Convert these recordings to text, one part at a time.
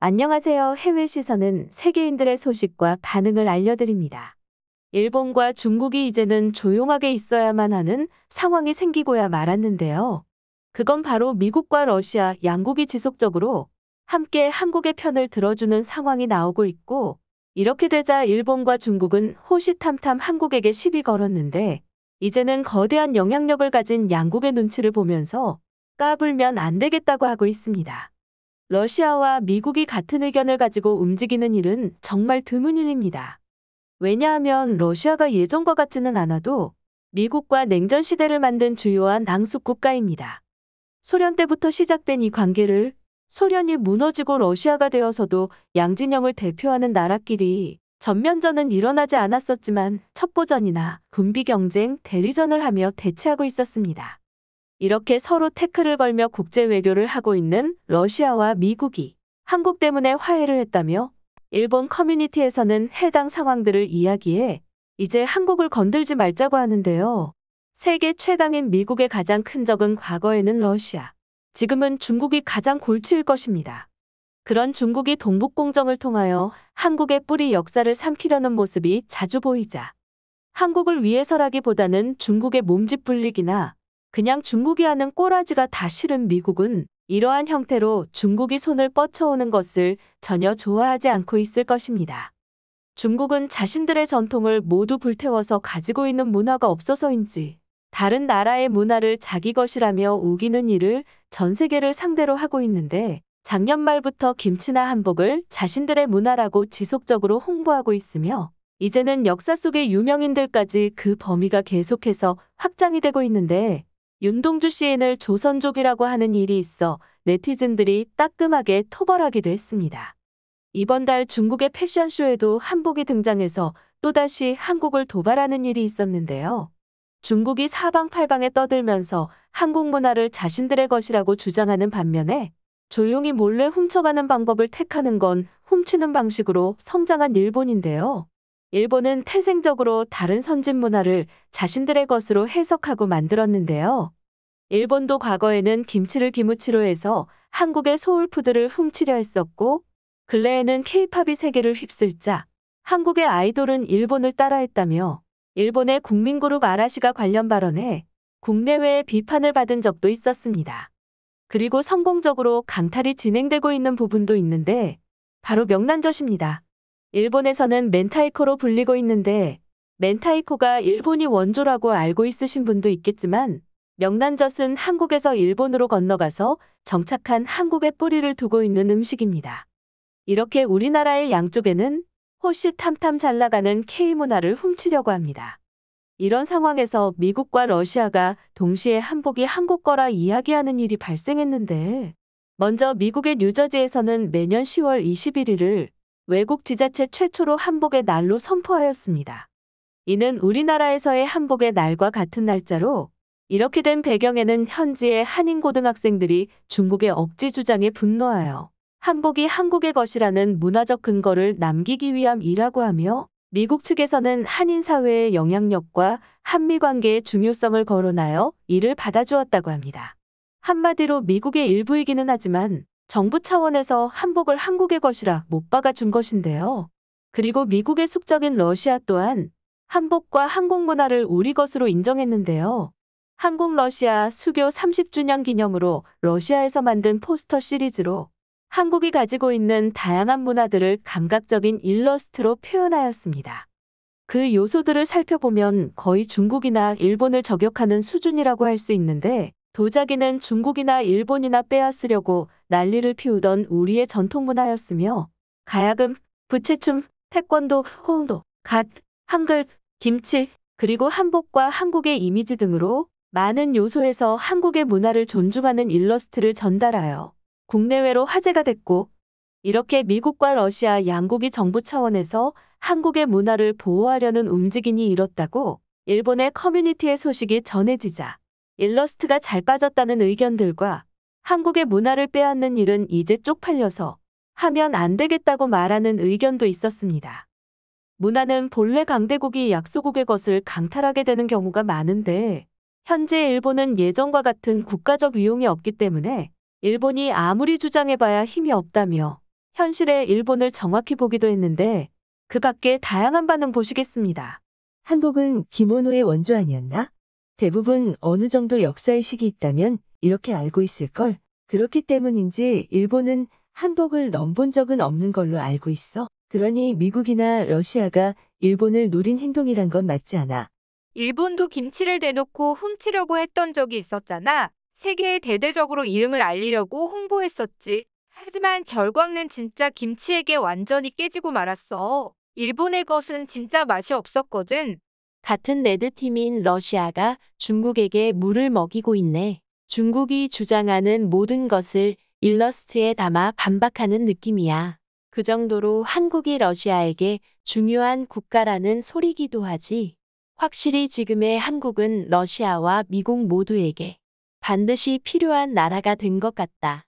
안녕하세요. 해외 시선은 세계인들의 소식과 반응을 알려드립니다. 일본과 중국이 이제는 조용하게 있어야만 하는 상황이 생기고야 말았는데요. 그건 바로 미국과 러시아 양국이 지속적으로 함께 한국의 편을 들어주는 상황이 나오고 있고, 이렇게 되자 일본과 중국은 호시탐탐 한국에게 시비 걸었는데, 이제는 거대한 영향력을 가진 양국의 눈치를 보면서 까불면 안 되겠다고 하고 있습니다. 러시아와 미국이 같은 의견을 가지고 움직이는 일은 정말 드문 일입니다. 왜냐하면 러시아가 예전과 같지는 않아도 미국과 냉전 시대를 만든 주요한 낭숙 국가입니다. 소련 때부터 시작된 이 관계를 소련이 무너지고 러시아가 되어서도 양진영을 대표하는 나라끼리 전면전은 일어나지 않았었지만 첩보전이나 군비 경쟁, 대리전을 하며 대치하고 있었습니다. 이렇게 서로 태클을 걸며 국제 외교를 하고 있는 러시아와 미국이 한국 때문에 화해를 했다며 일본 커뮤니티에서는 해당 상황들을 이야기해 이제 한국을 건들지 말자고 하는데요. 세계 최강인 미국의 가장 큰 적은 과거에는 러시아, 지금은 중국이 가장 골치일 것입니다. 그런 중국이 동북공정을 통하여 한국의 뿌리 역사를 삼키려는 모습이 자주 보이자 한국을 위해서라기보다는 중국의 몸집 불리기나 그냥 중국이 하는 꼬라지가 다 싫은 미국은 이러한 형태로 중국이 손을 뻗쳐오는 것을 전혀 좋아하지 않고 있을 것입니다. 중국은 자신들의 전통을 모두 불태워서 가지고 있는 문화가 없어서인지 다른 나라의 문화를 자기 것이라며 우기는 일을 전 세계를 상대로 하고 있는데, 작년 말부터 김치나 한복을 자신들의 문화라고 지속적으로 홍보하고 있으며 이제는 역사 속의 유명인들까지 그 범위가 계속해서 확장이 되고 있는데, 윤동주 시인을 조선족이라고 하는 일이 있어 네티즌들이 따끔하게 토벌하기도 했습니다. 이번 달 중국의 패션쇼에도 한복이 등장해서 또다시 한국을 도발하는 일이 있었는데요. 중국이 사방팔방에 떠들면서 한국 문화를 자신들의 것이라고 주장하는 반면에 조용히 몰래 훔쳐가는 방법을 택하는 건 훔치는 방식으로 성장한 일본인데요. 일본은 태생적으로 다른 선진 문화를 자신들의 것으로 해석하고 만들었는데요. 일본도 과거에는 김치를 기무치로 해서 한국의 소울푸드를 훔치려 했었고, 근래에는 케이팝이 세계를 휩쓸자 한국의 아이돌은 일본을 따라했다며 일본의 국민그룹 아라시가 관련 발언에 국내외의 비판을 받은 적도 있었습니다. 그리고 성공적으로 강탈이 진행되고 있는 부분도 있는데 바로 명란젓입니다. 일본에서는 멘타이코로 불리고 있는데, 멘타이코가 일본이 원조라고 알고 있으신 분도 있겠지만 명란젓은 한국에서 일본으로 건너가서 정착한 한국의 뿌리를 두고 있는 음식입니다. 이렇게 우리나라의 양쪽에는 호시탐탐 잘 나가는 K문화를 훔치려고 합니다. 이런 상황에서 미국과 러시아가 동시에 한복이 한국 거라 이야기하는 일이 발생했는데, 먼저 미국의 뉴저지에서는 매년 10월 21일을 외국 지자체 최초로 한복의 날로 선포하였습니다. 이는 우리나라에서의 한복의 날과 같은 날짜로, 이렇게 된 배경에는 현지의 한인 고등학생들이 중국의 억지 주장에 분노하여 한복이 한국의 것이라는 문화적 근거를 남기기 위함이라고 하며, 미국 측에서는 한인 사회의 영향력과 한미 관계의 중요성을 거론하여 이를 받아주었다고 합니다. 한마디로 미국의 일부이기는 하지만 정부 차원에서 한복을 한국의 것이라 못 박아준 것인데요. 그리고 미국의 숙적인 러시아 또한 한복과 한국 문화를 우리 것으로 인정했는데요. 한국-러시아 수교 30주년 기념으로 러시아에서 만든 포스터 시리즈로 한국이 가지고 있는 다양한 문화들을 감각적인 일러스트로 표현하였습니다. 그 요소들을 살펴보면 거의 중국이나 일본을 저격하는 수준이라고 할 수 있는데, 도자기는 중국이나 일본이나 빼앗으려고 난리를 피우던 우리의 전통문화였으며, 가야금, 부채춤, 태권도, 호응도, 갓, 한글, 김치, 그리고 한복과 한국의 이미지 등으로 많은 요소에서 한국의 문화를 존중하는 일러스트를 전달하여 국내외로 화제가 됐고, 이렇게 미국과 러시아 양국이 정부 차원에서 한국의 문화를 보호하려는 움직임이 일었다고 일본의 커뮤니티의 소식이 전해지자 일러스트가 잘 빠졌다는 의견들과 한국의 문화를 빼앗는 일은 이제 쪽팔려서 하면 안 되겠다고 말하는 의견도 있었습니다. 문화는 본래 강대국이 약소국의 것을 강탈하게 되는 경우가 많은데, 현재 일본은 예전과 같은 국가적 위용이 없기 때문에 일본이 아무리 주장해봐야 힘이 없다며 현실의 일본을 정확히 보기도 했는데 그 밖에 다양한 반응 보시겠습니다. 한복은 기모노의 원조 아니었나? 대부분 어느 정도 역사의식이 있다면 이렇게 알고 있을걸. 그렇기 때문인지 일본은 한복을 넘본 적은 없는 걸로 알고 있어. 그러니 미국이나 러시아가 일본을 노린 행동이란 건 맞지 않아. 일본도 김치를 대놓고 훔치려고 했던 적이 있었잖아. 세계에 대대적으로 이름을 알리려고 홍보했었지. 하지만 결과는 진짜 김치에게 완전히 깨지고 말았어. 일본의 것은 진짜 맛이 없었거든. 같은 레드팀인 러시아가 중국에게 물을 먹이고 있네. 중국이 주장하는 모든 것을 일러스트에 담아 반박하는 느낌이야. 그 정도로 한국이 러시아에게 중요한 국가라는 소리기도 하지. 확실히 지금의 한국은 러시아와 미국 모두에게 반드시 필요한 나라가 된 것 같다.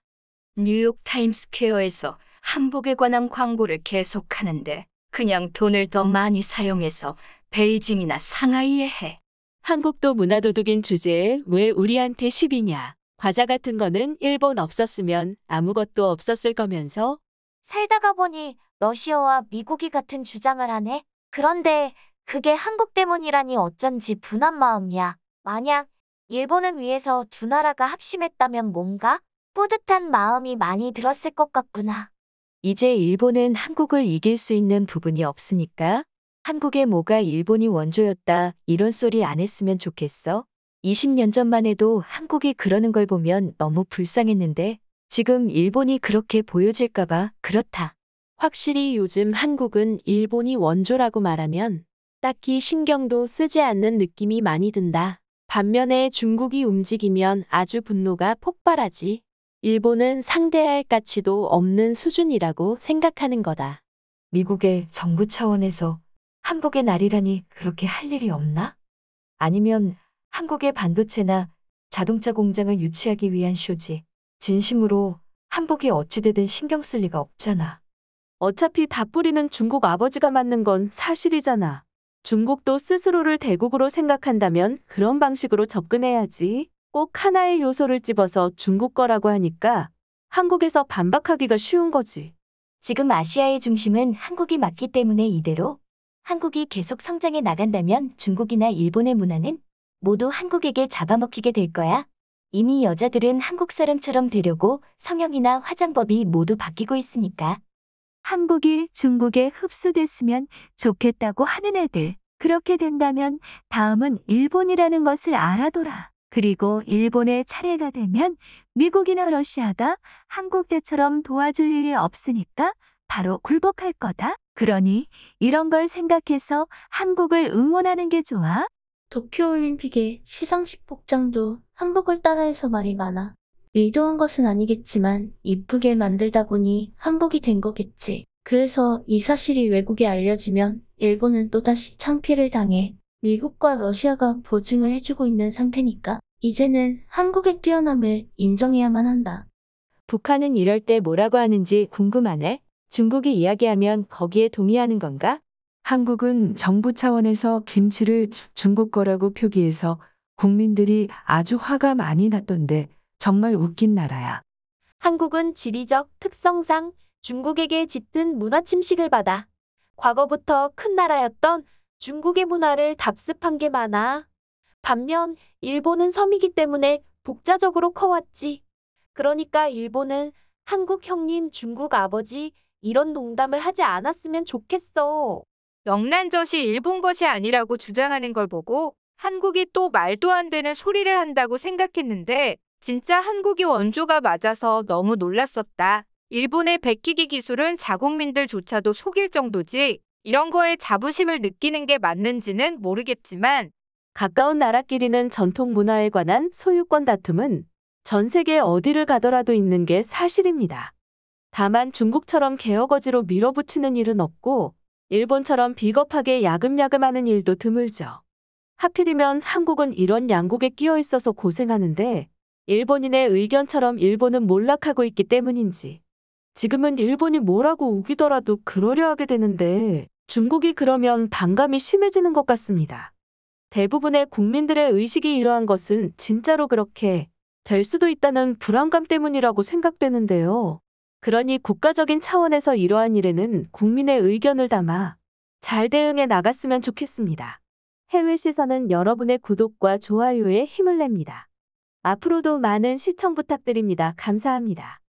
뉴욕 타임스퀘어에서 한복에 관한 광고를 계속하는데 그냥 돈을 더 많이 사용해서 베이징이나 상하이에 해. 한국도 문화도둑인 주제에 왜 우리한테 시비냐. 과자 같은 거는 일본 없었으면 아무것도 없었을 거면서. 살다가 보니 러시아와 미국이 같은 주장을 하네. 그런데 그게 한국 때문이라니 어쩐지 분한 마음이야. 만약 일본을 위해서 두 나라가 합심했다면 뭔가 뿌듯한 마음이 많이 들었을 것 같구나. 이제 일본은 한국을 이길 수 있는 부분이 없으니까 한국의 뭐가 일본이 원조였다 이런 소리 안 했으면 좋겠어. 20년 전만 해도 한국이 그러는 걸 보면 너무 불쌍했는데 지금 일본이 그렇게 보여질까봐 그렇다. 확실히 요즘 한국은 일본이 원조라고 말하면 딱히 신경도 쓰지 않는 느낌이 많이 든다. 반면에 중국이 움직이면 아주 분노가 폭발하지. 일본은 상대할 가치도 없는 수준이라고 생각하는 거다. 미국의 정부 차원에서 한복의 날이라니 그렇게 할 일이 없나? 아니면 한국의 반도체나 자동차 공장을 유치하기 위한 쇼지. 진심으로 한복이 어찌되든 신경 쓸 리가 없잖아. 어차피 다 뿌리는 중국 아버지가 맞는 건 사실이잖아. 중국도 스스로를 대국으로 생각한다면 그런 방식으로 접근해야지. 꼭 하나의 요소를 집어서 중국 거라고 하니까 한국에서 반박하기가 쉬운 거지. 지금 아시아의 중심은 한국이 맞기 때문에 이대로 한국이 계속 성장해 나간다면 중국이나 일본의 문화는 모두 한국에게 잡아먹히게 될 거야. 이미 여자들은 한국 사람처럼 되려고 성형이나 화장법이 모두 바뀌고 있으니까. 한국이 중국에 흡수됐으면 좋겠다고 하는 애들. 그렇게 된다면 다음은 일본이라는 것을 알아둬라. 그리고 일본의 차례가 되면 미국이나 러시아가 한국 때처럼 도와줄 일이 없으니까 바로 굴복할 거다. 그러니 이런 걸 생각해서 한국을 응원하는 게 좋아. 도쿄올림픽의 시상식 복장도 한복을 따라해서 말이 많아. 의도한 것은 아니겠지만 이쁘게 만들다 보니 한복이 된 거겠지. 그래서 이 사실이 외국에 알려지면 일본은 또다시 창피를 당해. 미국과 러시아가 보증을 해주고 있는 상태니까 이제는 한국의 뛰어남을 인정해야만 한다. 북한은 이럴 때 뭐라고 하는지 궁금하네. 중국이 이야기하면 거기에 동의하는 건가? 한국은 정부 차원에서 김치를 중국 거라고 표기해서 국민들이 아주 화가 많이 났던데 정말 웃긴 나라야. 한국은 지리적 특성상 중국에게 짙은 문화 침식을 받아 과거부터 큰 나라였던 중국의 문화를 답습한 게 많아. 반면 일본은 섬이기 때문에 독자적으로 커왔지. 그러니까 일본은 한국 형님 중국 아버지 이런 농담을 하지 않았으면 좋겠어. 명란젓이 일본 것이 아니라고 주장하는 걸 보고 한국이 또 말도 안 되는 소리를 한다고 생각했는데 진짜 한국이 원조가 맞아서 너무 놀랐었다. 일본의 베끼기 기술은 자국민들조차도 속일 정도지 이런 거에 자부심을 느끼는 게 맞는지는 모르겠지만 가까운 나라끼리는 전통 문화에 관한 소유권 다툼은 전 세계 어디를 가더라도 있는 게 사실입니다. 다만 중국처럼 개어거지로 밀어붙이는 일은 없고 일본처럼 비겁하게 야금야금하는 일도 드물죠. 하필이면 한국은 이런 양국에 끼어 있어서 고생하는데 일본인의 의견처럼 일본은 몰락하고 있기 때문인지 지금은 일본이 뭐라고 우기더라도 그러려 하게 되는데 중국이 그러면 반감이 심해지는 것 같습니다. 대부분의 국민들의 의식이 이러한 것은 진짜로 그렇게 될 수도 있다는 불안감 때문이라고 생각되는데요. 그러니 국가적인 차원에서 이러한 일에는 국민의 의견을 담아 잘 대응해 나갔으면 좋겠습니다. 해외 시선은 여러분의 구독과 좋아요에 힘을 냅니다. 앞으로도 많은 시청 부탁드립니다. 감사합니다.